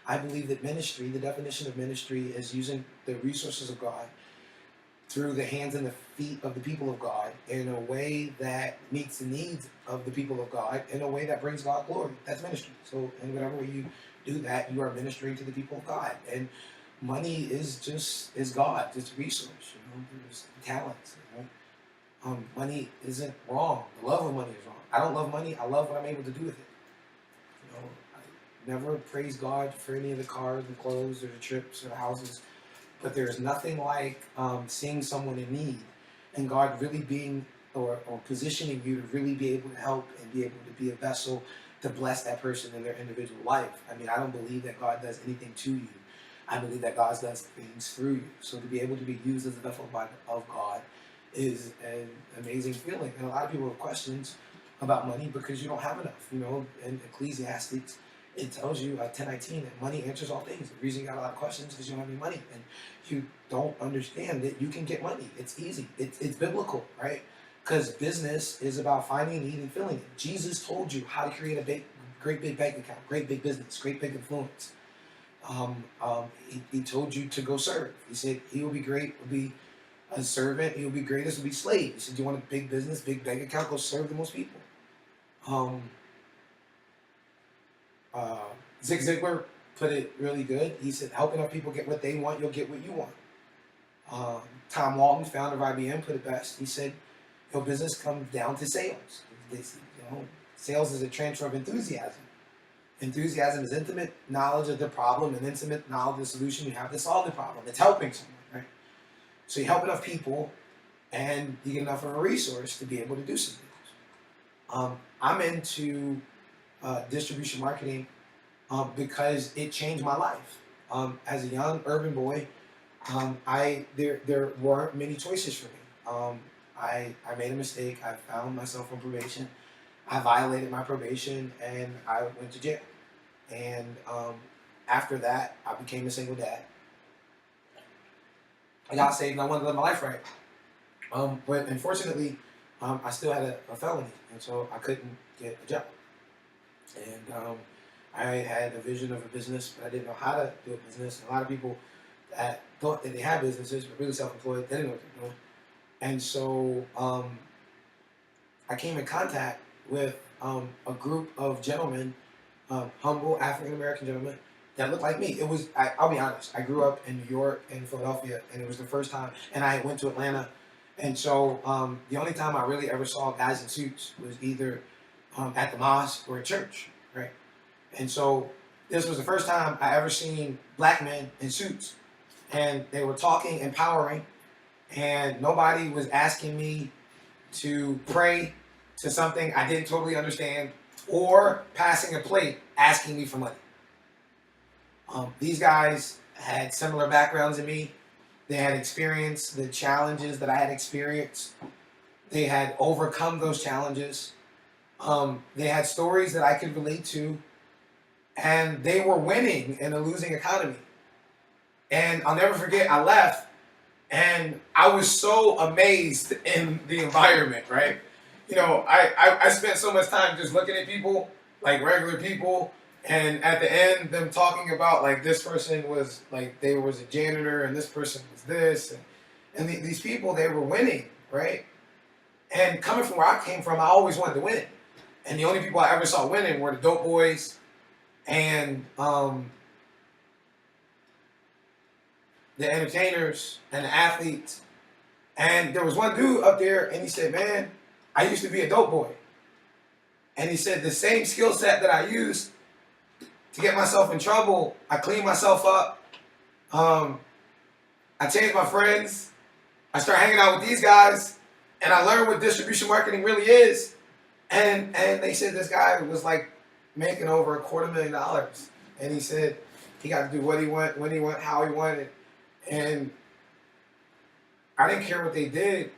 I believe that ministry, the definition of ministry, is using the resources of God through the hands and the feet of the people of God in a way that meets the needs of the people of God in a way that brings God glory. That's ministry. So in whatever way you do that, you are ministering to the people of God. And money is God, it's a resource. There's talents. Money isn't wrong. The love of money is wrong. I don't love money. I love what I'm able to do with it. I never praise God for any of the cars, the clothes, or the trips, or the houses. But there's nothing like seeing someone in need and God really being or positioning you to really be able to help and be able to be a vessel to bless that person in their individual life. I mean, I don't believe that God does anything to you. I believe that God does things through you. So to be able to be used as a vessel of God is an amazing feeling. And a lot of people have questions about money because you don't have enough. In Ecclesiastes, it tells you, 10:19, that money answers all things. The reason you got a lot of questions is because you don't have any money. And you don't understand that you can get money. It's easy. It's biblical, right? Because business is about finding a need and filling it. Jesus told you how to create a great big bank account, great big business, great big influence. He told you to go serve. He said he will be great, will be a servant. He will be greatest, will be slave. He said, you want a big business, big bank account, go serve the most people. Um, Zig Ziglar put it really good. He said, help enough people get what they want, you'll get what you want. Tom Walton, founder of IBM, put it best. He said, your business comes down to sales. Sales is a transfer of enthusiasm. Enthusiasm is intimate knowledge of the problem and intimate knowledge of the solution you have to solve the problem. It's helping someone, right? So you help enough people and you get enough of a resource to be able to do some things. I'm into distribution marketing because it changed my life. As a young urban boy, there weren't many choices for me. I made a mistake. I found myself on probation. I violated my probation and I went to jail. And after that, I became a single dad. I got saved and I wanted to live my life right. But unfortunately, I still had a felony, and so I couldn't get a job. And I had a vision of a business, but I didn't know how to do a business. And a lot of people that thought that they had businesses were really self-employed. They didn't know what they were doing. And so I came in contact with a group of gentlemen, humble African-American gentlemen, that looked like me. I'll be honest, I grew up in New York and Philadelphia, and it was the first time, and I went to Atlanta. And so the only time I really ever saw guys in suits was either at the mosque or at church, right? And so this was the first time I ever seen black men in suits. And they were talking empowering, and nobody was asking me to pray to something I didn't totally understand or passing a plate asking me for money. These guys had similar backgrounds in me. They had experienced the challenges that I had experienced. They had overcome those challenges. They had stories that I could relate to. And they were winning in a losing economy. And I'll never forget, I left and I was so amazed in the environment, right? I spent so much time just looking at people, like regular people, and at the end, them talking about, like, this person was, like, they was a janitor, and this person was this, and these people, they were winning, right? And coming from where I came from, I always wanted to win. And the only people I ever saw winning were the dope boys and the entertainers and the athletes. And there was one dude up there, and he said, man, I used to be a dope boy. And he said, the same skill set that I used to get myself in trouble, I cleaned myself up. I changed my friends. I started hanging out with these guys, and I learned what distribution marketing really is. And they said this guy was like making over $250,000. And he said he got to do what he wanted, when he wanted, how he wanted. And I didn't care what they did.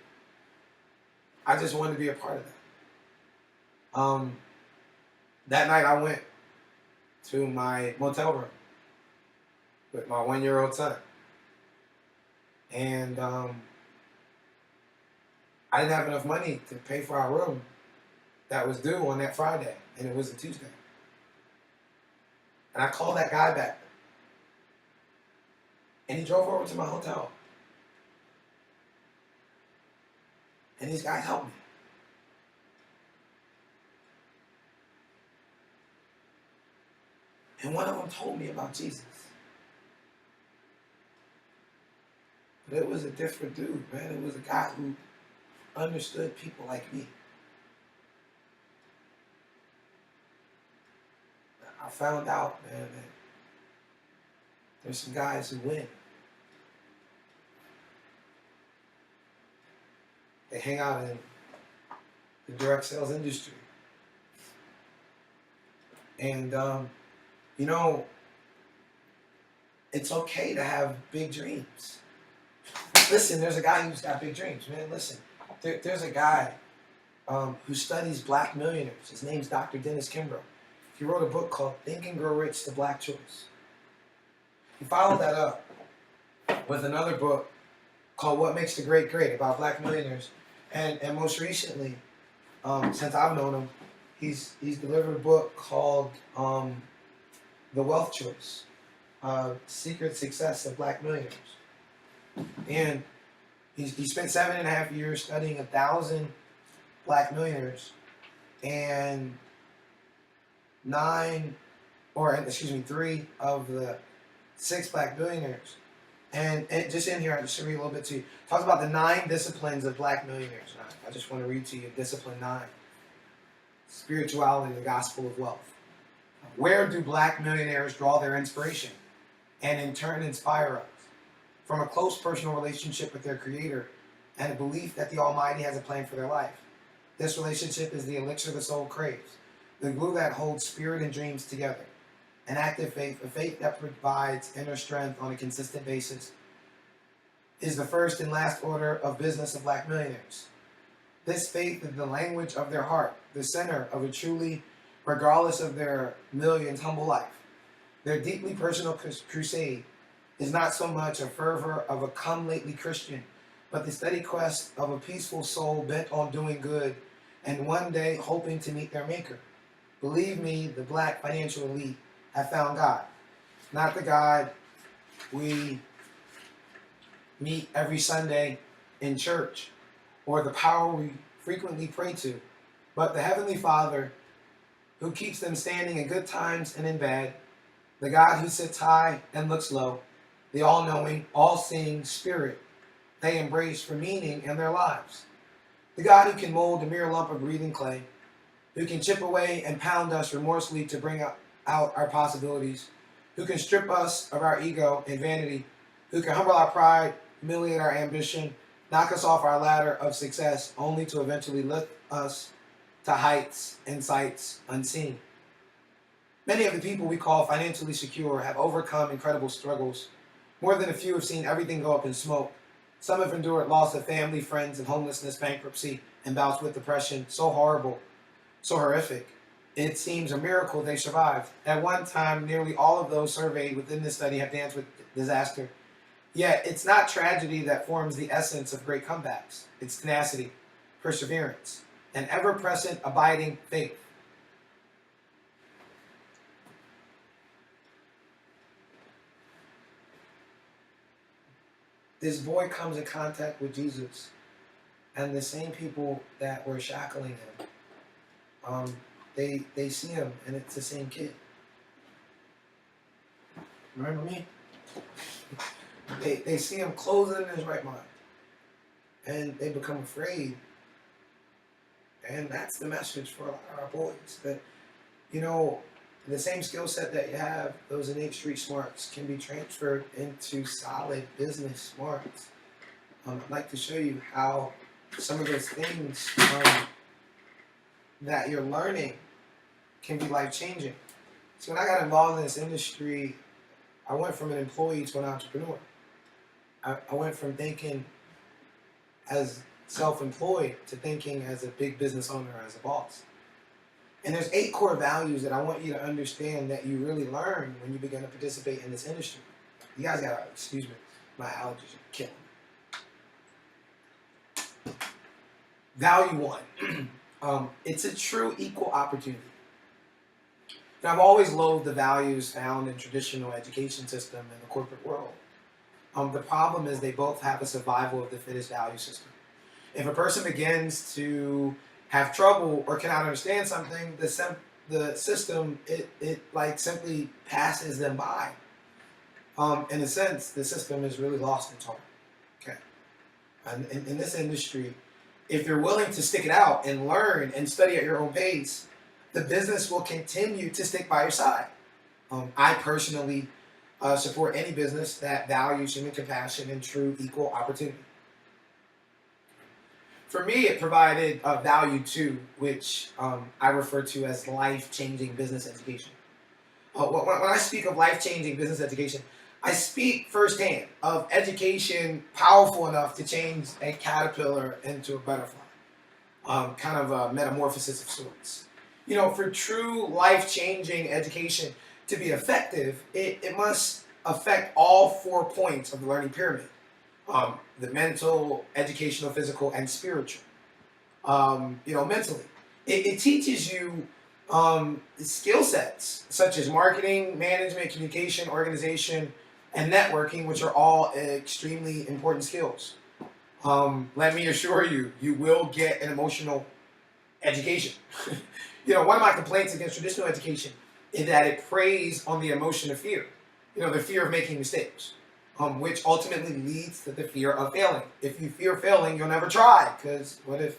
I just wanted to be a part of that. That night I went to my motel room with my 1-year-old son. And I didn't have enough money to pay for our room that was due on that Friday, and it was a Tuesday. And I called that guy back And he drove over to my hotel. And these guys helped me. And one of them told me about Jesus. But it was a different dude, man. It was a guy who understood people like me. I found out, man, that there's some guys who win. They hang out in the direct sales industry. And, you know, it's okay to have big dreams. Listen, there's a guy who's got big dreams, man. Listen, there's a guy who studies black millionaires. His name's Dr. Dennis Kimbro. He wrote a book called Think and Grow Rich, The Black Choice. He followed that up with another book called What Makes the Great Great, about black millionaires. And most recently, since I've known him, he's delivered a book called The Wealth Choice, Secret Success of Black Millionaires. And he spent 7.5 years studying 1,000 black millionaires, and 3 of the 6 black billionaires. And just in here, I just read a little bit to you. Talks about the 9 disciplines of black millionaires. I just want to read to you Discipline 9. Spirituality, the gospel of wealth. Where do black millionaires draw their inspiration and in turn inspire us? From a close personal relationship with their creator and a belief that the Almighty has a plan for their life. This relationship is the elixir the soul craves, the glue that holds spirit and dreams together. An active faith, a faith that provides inner strength on a consistent basis, is the first and last order of business of black millionaires. This faith is the language of their heart, the center of a truly, regardless of their millions, humble life. Their deeply personal crusade is not so much a fervor of a come-lately Christian, but the steady quest of a peaceful soul bent on doing good and one day hoping to meet their maker. Believe me, the black financial elite have found God. Not the God we meet every Sunday in church or the power we frequently pray to, but the Heavenly Father who keeps them standing in good times and in bad, the God who sits high and looks low, the all-knowing, all-seeing Spirit they embrace for meaning in their lives. The God who can mold a mere lump of breathing clay, who can chip away and pound us remorselessly to bring out our possibilities, who can strip us of our ego and vanity, who can humble our pride, humiliate our ambition, knock us off our ladder of success, only to eventually lift us to heights and sights unseen. Many of the people we call financially secure have overcome incredible struggles. More than a few have seen everything go up in smoke. Some have endured loss of family, friends, and homelessness, bankruptcy, and bouts with depression so horrible, so horrific. It seems a miracle they survived. At one time, nearly all of those surveyed within this study have danced with disaster. Yet, it's not tragedy that forms the essence of great comebacks. It's tenacity, perseverance, and ever-present, abiding faith. This boy comes in contact with Jesus, and the same people that were shackling him, they see him, and it's the same kid. Remember me? They see him clothed in his right mind, and they become afraid. And that's the message for our boys, that, you know, the same skill set that you have, those innate street smarts, can be transferred into solid business smarts. I'd like to show you how some of those things that you're learning can be life-changing. So when I got involved in this industry, I went from an employee to an entrepreneur. I went from thinking as self-employed to thinking as a big business owner, as a boss. And there's 8 core values that I want you to understand that you really learn when you begin to participate in this industry. You guys gotta, excuse me, my allergies are killing me. Value 1, it's a true equal opportunity. And I've always loathed the values found in traditional education system in the corporate world. The problem is they both have a survival of the fittest value system. If a person begins to have trouble or cannot understand something, the system it like simply passes them by. In a sense, the system is really lost its home. Okay, and in this industry, if you're willing to stick it out and learn and study at your own pace, the business will continue to stick by your side. I personally support any business that values human compassion and true equal opportunity. For me, it provided value too, which I refer to as life-changing business education. When I speak of life-changing business education, I speak firsthand of education powerful enough to change a caterpillar into a butterfly, kind of a metamorphosis of sorts. For true life-changing education to be effective, it must affect all 4 points of the learning pyramid. The mental, educational, physical, and spiritual. Mentally. It teaches you skill sets such as marketing, management, communication, organization, and networking, which are all extremely important skills. Let me assure you, you will get an emotional education. One of my complaints against traditional education is that it preys on the emotion of fear, the fear of making mistakes, which ultimately leads to the fear of failing. If you fear failing, you'll never try, because what if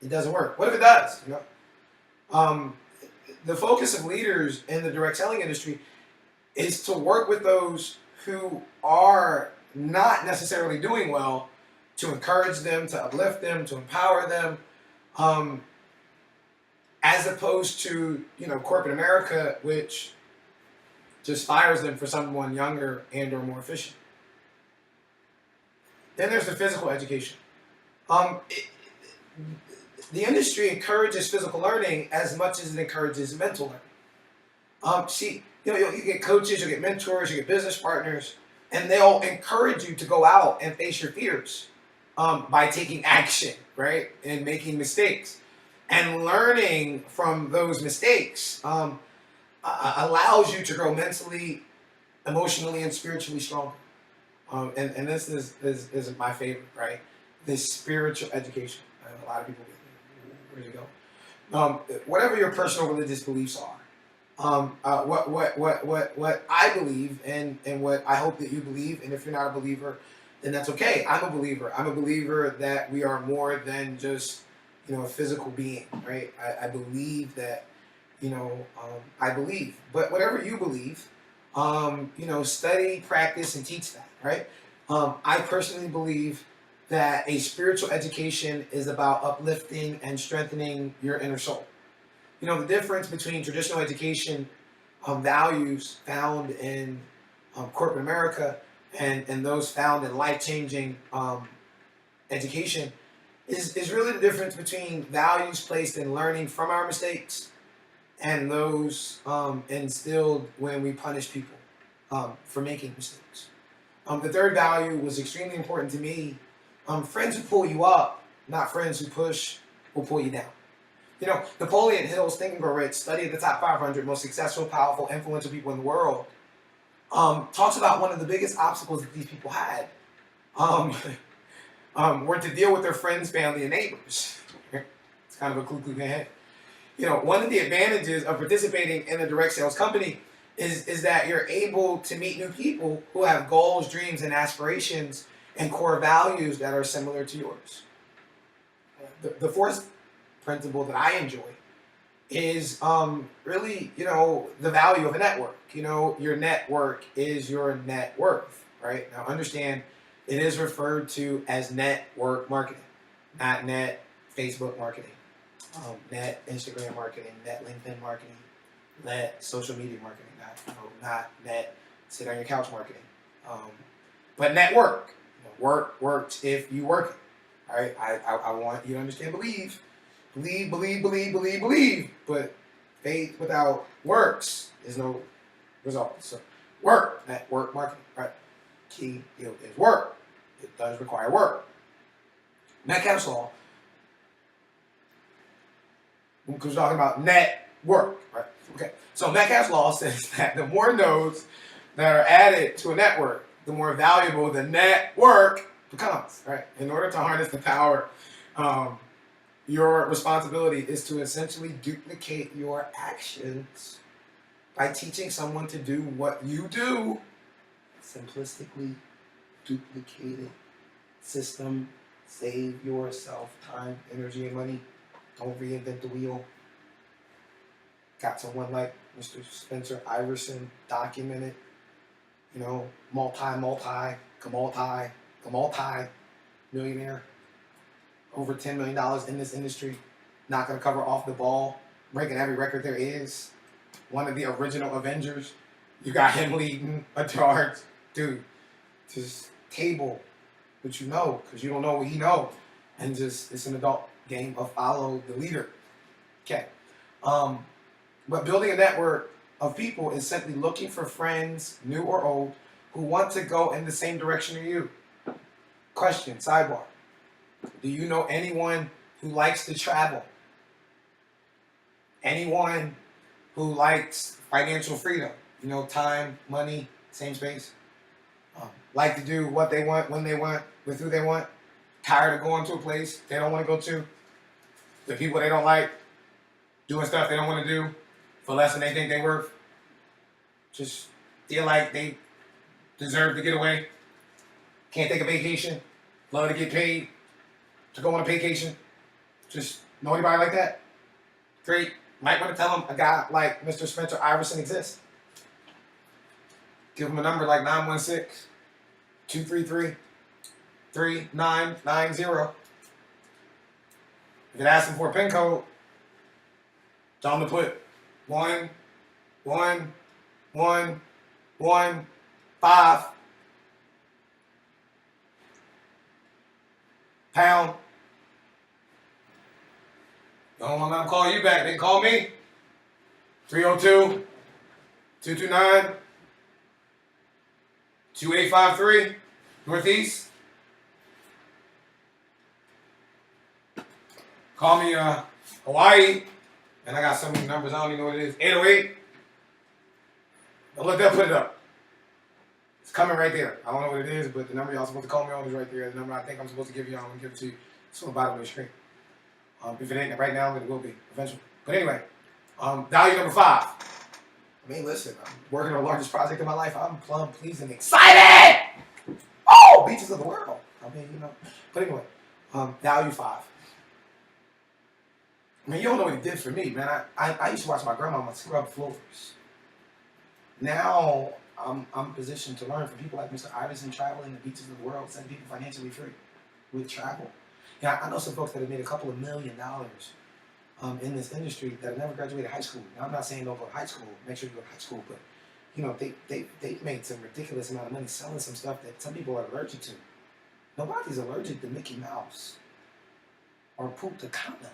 it doesn't work? What if it does? The focus of leaders in the direct selling industry is to work with those who are not necessarily doing well, to encourage them, to uplift them, to empower them, as opposed to corporate America, which just fires them for someone younger and or more efficient. Then there's the physical education. The industry encourages physical learning as much as it encourages mental learning. You get coaches, you get mentors, you get business partners, and they'll encourage you to go out and face your fears by taking action, right, and making mistakes. And learning from those mistakes allows you to grow mentally, emotionally, and spiritually stronger. And this is my favorite, right? This spiritual education. A lot of people get, where'd you go? Whatever your personal religious beliefs are, what I believe and what I hope that you believe, and if you're not a believer, then that's okay. I'm a believer. I'm a believer that we are more than just a physical being, right? I believe that, I believe. But whatever you believe, study, practice, and teach that, right? I personally believe that a spiritual education is about uplifting and strengthening your inner soul. The difference between traditional education values found in corporate America and those found in life-changing education is really the difference between values placed in learning from our mistakes and those instilled when we punish people for making mistakes. The third value was extremely important to me. Friends who pull you up, not friends who push will pull you down. Napoleon Hill's Think and Grow Rich, study of the top 500 most successful, powerful, influential people in the world, talks about one of the biggest obstacles that these people had were to deal with their friends, family, and neighbors. It's kind of a clue ahead. One of the advantages of participating in a direct sales company is that you're able to meet new people who have goals, dreams, and aspirations and core values that are similar to yours. The fourth principle that I enjoy is really, the value of a network. Your network is your net worth, right? Now understand, it is referred to as network marketing, not net Facebook marketing, net Instagram marketing, net LinkedIn marketing, net social media marketing, not net sit on your couch marketing, but network. Work works if you work it. All right, I want you to understand. Believe. But faith without works is no result. So work, network marketing, right? Key is work. It does require work. Metcalfe's law, because we're talking about net work, right? Okay. So Metcalfe's law says that the more nodes that are added to a network, the more valuable the network becomes, right? In order to harness the power, your responsibility is to essentially duplicate your actions by teaching someone to do what you do. Simplistically duplicated system. Save yourself time, energy, and money. Don't reinvent the wheel. Got someone like Mr. Spencer Iverson documented, multi millionaire, over $10 million in this industry, not going to cover off the ball, breaking every record there is, one of the original Avengers. You got him leading a charge. Dude, just table what you know, because you don't know what he knows. And just, it's an adult game of follow the leader. Okay. But building a network of people is simply looking for friends, new or old, who want to go in the same direction as you. Question, sidebar. Do you know anyone who likes to travel? Anyone who likes financial freedom? Time, money, same space. Like to do what they want, when they want, with who they want. Tired of going to a place they don't want to go to. The people they don't like. Doing stuff they don't want to do for less than they think they're worth. Just feel like they deserve to get away. Can't take a vacation. Love to get paid to go on a vacation. Just know anybody like that? Great. Might want to tell them a guy like Mr. Spencer Iverson exists. Give them a number like 916-233-3990. If it asks them for a PIN code, tell them to put 11115 pound. Don't want them to call you back. They can call me. 302-229-2853 Northeast. Call me Hawaii. And I got so many numbers, I don't even know what it is. 808. Don't let them put it up. It's coming right there. I don't know what it is, but the number y'all supposed to call me on is right there. The number I think I'm supposed to give you, I'm going to give it to you. It's on the bottom of the screen. If it ain't right now, it will be eventually. But anyway, value number 5. Listen, I'm working on the largest project in my life. I'm plumb pleased and excited. Oh, beaches of the world. But anyway, value 5. You don't know what it did for me, man. I used to watch my grandmama scrub floors. Now I'm positioned to learn from people like Mr. Iverson, traveling the beaches of the world, setting people financially free with travel. I know some folks that have made a couple of $1 million in this industry that have never graduated high school. Now, I'm not saying don't go to high school. Make sure you go to high school, but they've made some ridiculous amount of money selling some stuff that some people are allergic to. Nobody's allergic to Mickey Mouse or Punta Cana,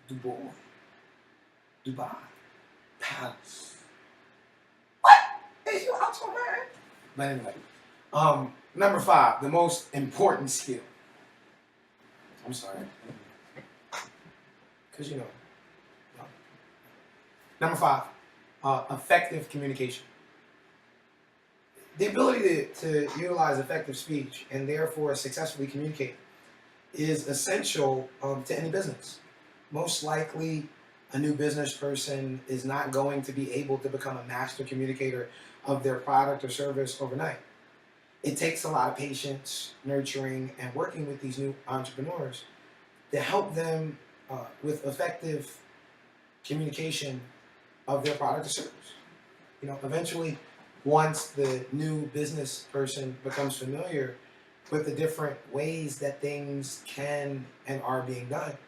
Dubai, Paris. What is you out so man? But anyway, number 5, the most important skill. I'm sorry. Because Number 5, effective communication. The ability to utilize effective speech and therefore successfully communicate is essential to any business. Most likely, a new business person is not going to be able to become a master communicator of their product or service overnight. It takes a lot of patience, nurturing, and working with these new entrepreneurs to help them with effective communication of their product or service. Eventually, once the new business person becomes familiar with the different ways that things can and are being done,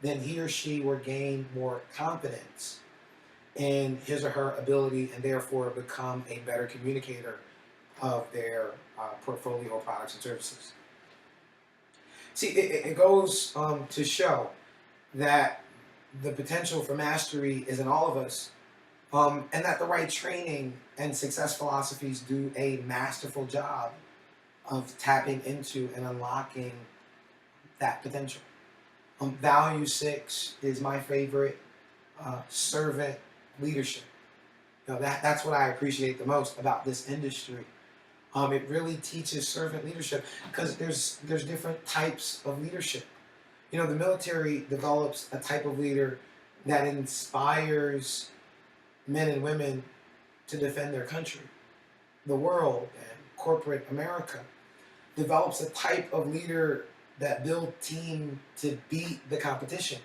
then he or she will gain more confidence in his or her ability and therefore become a better communicator of their portfolio of products and services. See, it goes to show that the potential for mastery is in all of us, and that the right training and success philosophies do a masterful job of tapping into and unlocking that potential. Value 6 is my favorite, servant leadership. That's what I appreciate the most about this industry. It really teaches servant leadership because there's different types of leadership. The military develops a type of leader that inspires men and women to defend their country. The world and corporate America develops a type of leader that build team to beat the competition.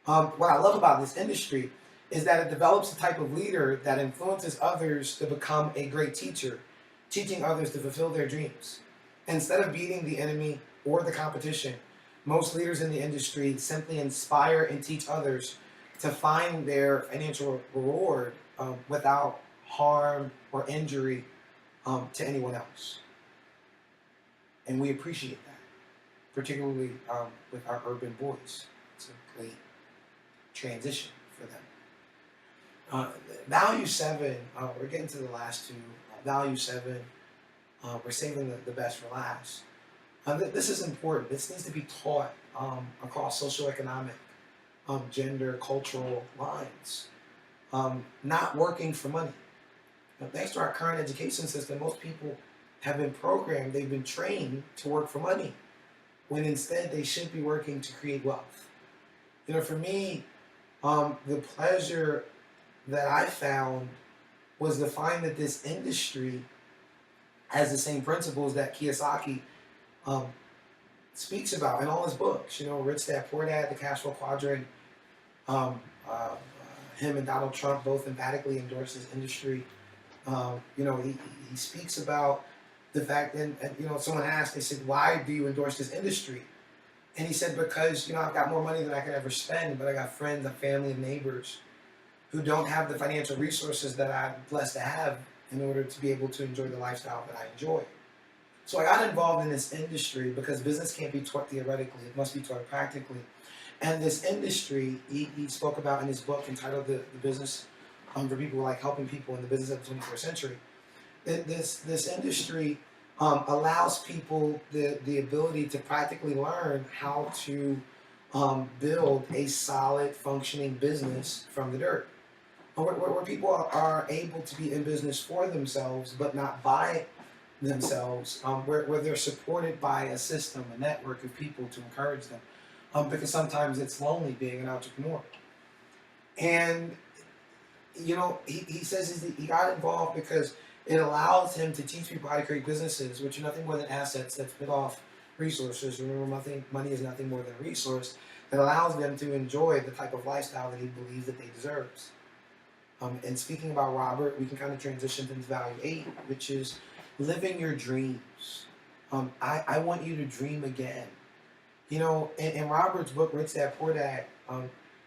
What I love about this industry is that it develops a type of leader that influences others to become a great teacher, teaching others to fulfill their dreams. Instead of beating the enemy or the competition, most leaders in the industry simply inspire and teach others to find their financial reward without harm or injury to anyone else. And we appreciate that, particularly with our urban boys. It's a great transition for them. Value 7, we're getting to the last two. Value 7, we're saving the best for last. This is important. This needs to be taught across socioeconomic, gender, cultural lines. Not working for money. Thanks to our current education system, most people have been programmed, they've been trained to work for money, when instead they should be working to create wealth. For me, the pleasure that I found was to find that this industry has the same principles that Kiyosaki speaks about in all his books. Rich Dad Poor Dad, The Cash Flow Quadrant. Him and Donald Trump both emphatically endorse this industry. He speaks about the fact, and someone asked, they said, why do you endorse this industry? And he said, because, I've got more money than I could ever spend, but I got friends and family and neighbors who don't have the financial resources that I'm blessed to have in order to be able to enjoy the lifestyle that I enjoy. So I got involved in this industry because business can't be taught theoretically, it must be taught practically. And this industry, he spoke about in his book entitled The Business for people like helping people in the business of the 21st century. This industry allows people the ability to practically learn how to build a solid, functioning business from the dirt. Where people are able to be in business for themselves, but not by themselves, where they're supported by a system, a network of people to encourage them. Because sometimes it's lonely being an entrepreneur. And, he says he got involved because it allows him to teach people how to create businesses, which are nothing more than assets that spit off resources. Remember, money is nothing more than a resource that allows them to enjoy the type of lifestyle that he believes that they deserve. And speaking about Robert, we can kind of transition into value 8, which is living your dreams. I want you to dream again. In Robert's book, Rich Dad Poor Dad,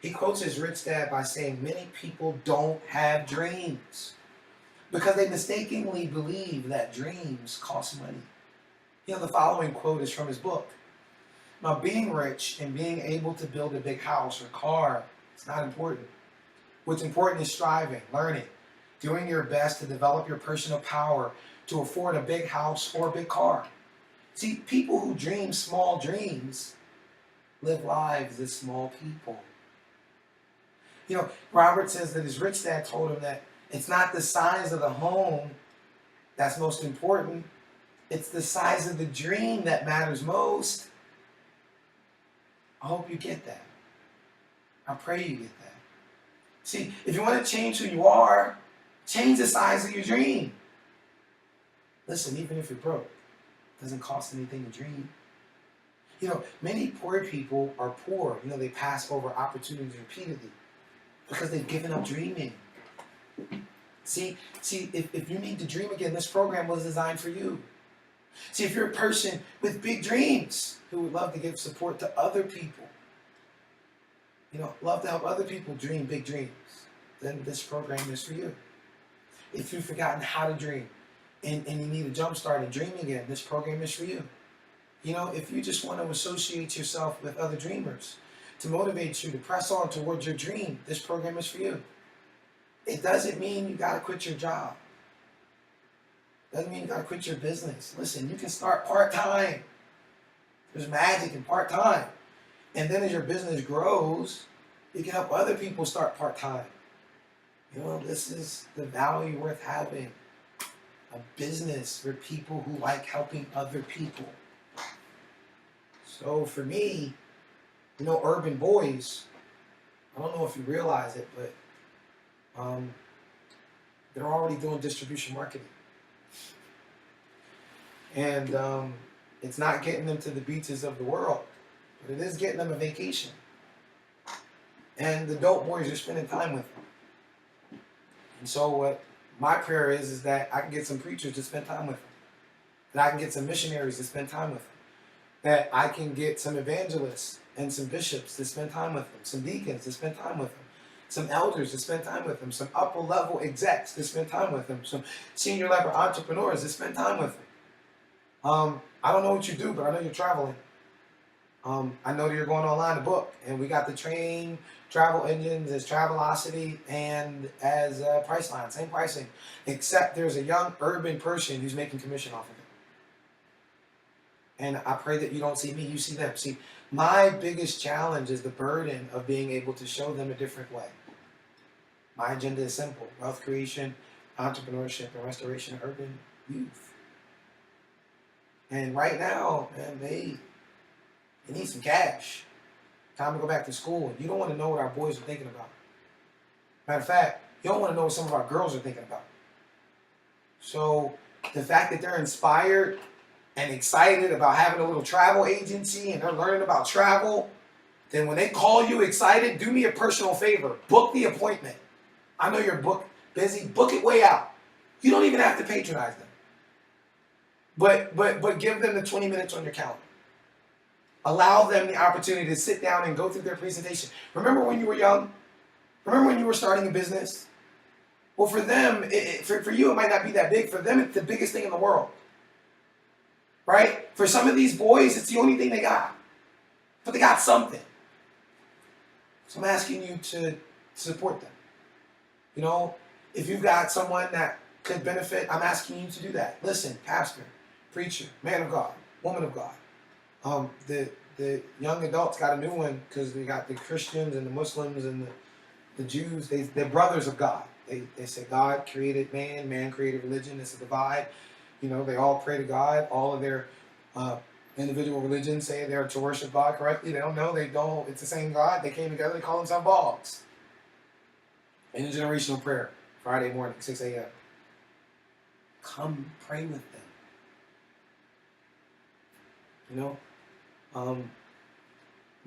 he quotes his rich dad by saying, many people don't have dreams because they mistakenly believe that dreams cost money. The following quote is from his book. Now, being rich and being able to build a big house or car, it's not important. What's important is striving, learning, doing your best to develop your personal power to afford a big house or a big car. See, people who dream small dreams live lives as small people. Robert says that his rich dad told him that it's not the size of the home that's most important. It's the size of the dream that matters most. I hope you get that. I pray you get that. See, if you want to change who you are, change the size of your dream. Listen, even if you're broke, it doesn't cost anything to dream. Many poor people are poor. They pass over opportunities repeatedly because they've given up dreaming. See, if you need to dream again, this program was designed for you. See, if you're a person with big dreams who would love to give support to other people, love to help other people dream big dreams, then this program is for you. If you've forgotten how to dream and you need a jump start and dream again, this program is for you. If you just want to associate yourself with other dreamers to motivate you to press on towards your dream, this program is for you. It doesn't mean you got to quit your job. It doesn't mean you got to quit your business. Listen, you can start part-time. There's magic in part-time. And then as your business grows, you can help other people start part-time. This is the value worth having. A business for people who like helping other people. So for me, Urban Boys, I don't know if you realize it, but um, they're already doing distribution marketing. And it's not getting them to the beaches of the world, but it is getting them a vacation. And the dope boys are spending time with them. And so what my prayer is that I can get some preachers to spend time with them. That I can get some missionaries to spend time with them. That I can get some evangelists and some bishops to spend time with them. Some deacons to spend time with them. Some elders to spend time with them. Some upper level execs to spend time with them. Some senior level entrepreneurs to spend time with them. I don't know what you do, but I know you're traveling. I know that you're going online to book, and we got the train travel engines as Travelocity and as Priceline, same pricing, except there's a young urban person who's making commission off of it. And I pray that you don't see me, you see them. See, my biggest challenge is the burden of being able to show them a different way. My agenda is simple: wealth creation, entrepreneurship, and restoration of urban youth. And right now, man, they need some cash. Time to go back to school. You don't want to know what our boys are thinking about. Matter of fact, you don't want to know what some of our girls are thinking about. So the fact that they're inspired and excited about having a little travel agency and they're learning about travel, then when they call you excited, do me a personal favor. Book the appointment. I know you're busy. Book it way out. You don't even have to patronize them. But give them the 20 minutes on your calendar. Allow them the opportunity to sit down and go through their presentation. Remember when you were young? Remember when you were starting a business? Well, for them, for you, it might not be that big. For them, it's the biggest thing in the world. Right? For some of these boys, it's the only thing they got. But they got something. So I'm asking you to support them. If you've got someone that could benefit, I'm asking you to do that. Listen, pastor, preacher, man of God, woman of God. The young adults got a new one because we got the Christians and the Muslims and the Jews. They're brothers of God. They say God created man, man created religion. It's a divide. They all pray to God. All of their individual religions say they're to worship God correctly. They don't know. They don't. It's the same God. They came together. They call themselves Baals. Intergenerational prayer, Friday morning, 6 a.m. Come pray with them.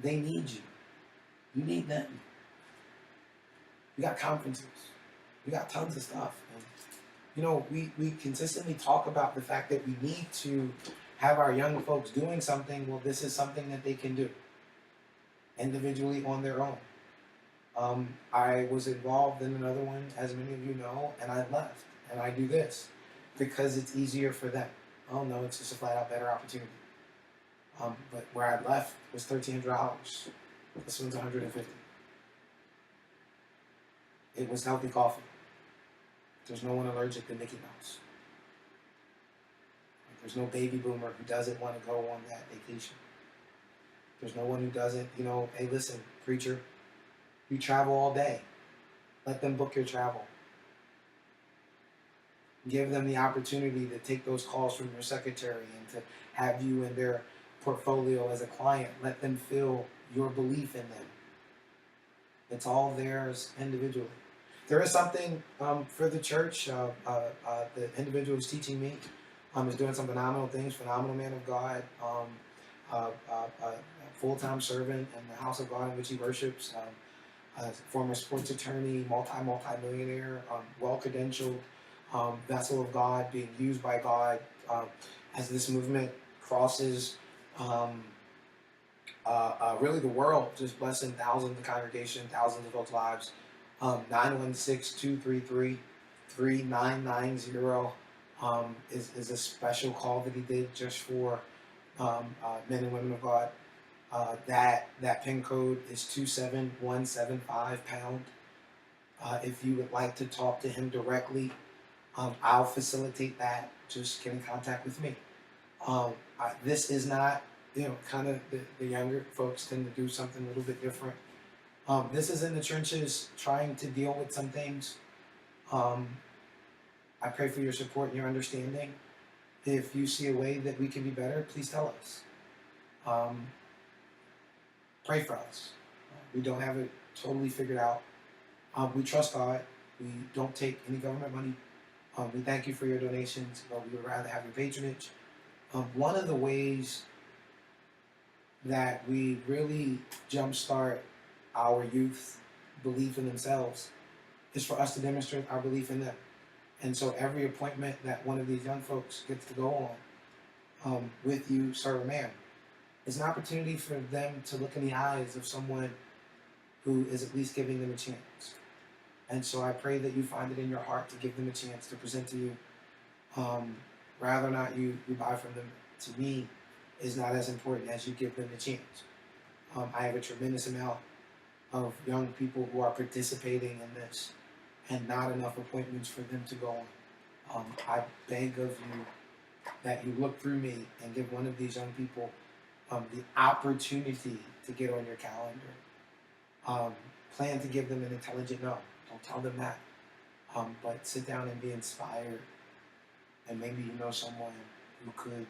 They need you. You need them. We got conferences. We got tons of stuff. And, we consistently talk about the fact that we need to have our young folks doing something. Well, this is something that they can do individually on their own. I was involved in another one, as many of you know, and I left. And I do this because it's easier for them. Oh no, it's just a flat out better opportunity. But where I left was $1,300. This one's $150. It was healthy coffee. There's no one allergic to Mickey Mouse. There's no baby boomer who doesn't want to go on that vacation. There's no one who doesn't, hey, listen, preacher, you travel all day. Let them book your travel. Give them the opportunity to take those calls from your secretary and to have you in their portfolio as a client. Let them feel your belief in them. It's all theirs individually. There is something for the church. The individual who's teaching me is doing some phenomenal things. Phenomenal man of God, a full-time servant in the house of God in which he worships. A former sports attorney, multi-millionaire, well-credentialed vessel of God, being used by God as this movement crosses really the world, just blessing thousands of congregation, thousands of folks' lives. 916-233-3990 is a special call that he did just for men and women of God. That PIN code is 27175#. If you would like to talk to him directly, I'll facilitate that. Just get in contact with me. This is not, kind of the younger folks tend to do something a little bit different. This is in the trenches trying to deal with some things. Um, I pray for your support and your understanding. If you see a way that we can be better, please tell us. Um, Pray for us. We don't have it totally figured out. We trust God. We don't take any government money. We thank you for your donations, but we would rather have your patronage. One of the ways that we really jumpstart our youth belief in themselves is for us to demonstrate our belief in them. And so every appointment that one of these young folks gets to go on with you, sir or ma'am, is an opportunity for them to look in the eyes of someone who is at least giving them a chance. And so I pray that you find it in your heart to give them a chance to present to you. Rather or not you buy from them, to me, is not as important as you give them a chance. I have a tremendous amount of young people who are participating in this and not enough appointments for them to go on. I beg of you that you look through me and give one of these young people the opportunity to get on your calendar. Plan to give them an intelligent no. Don't tell them that. But sit down and be inspired. And maybe you know someone who could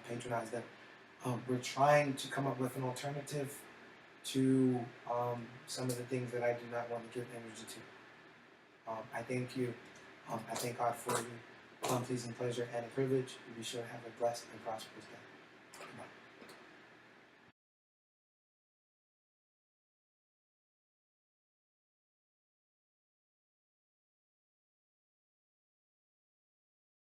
patronize them. We're trying to come up with an alternative to some of the things that I do not want to give energy to. I thank you. I thank God for you. Pleasing pleasure and a privilege. Be sure to have a blessed and prosperous day. Goodbye.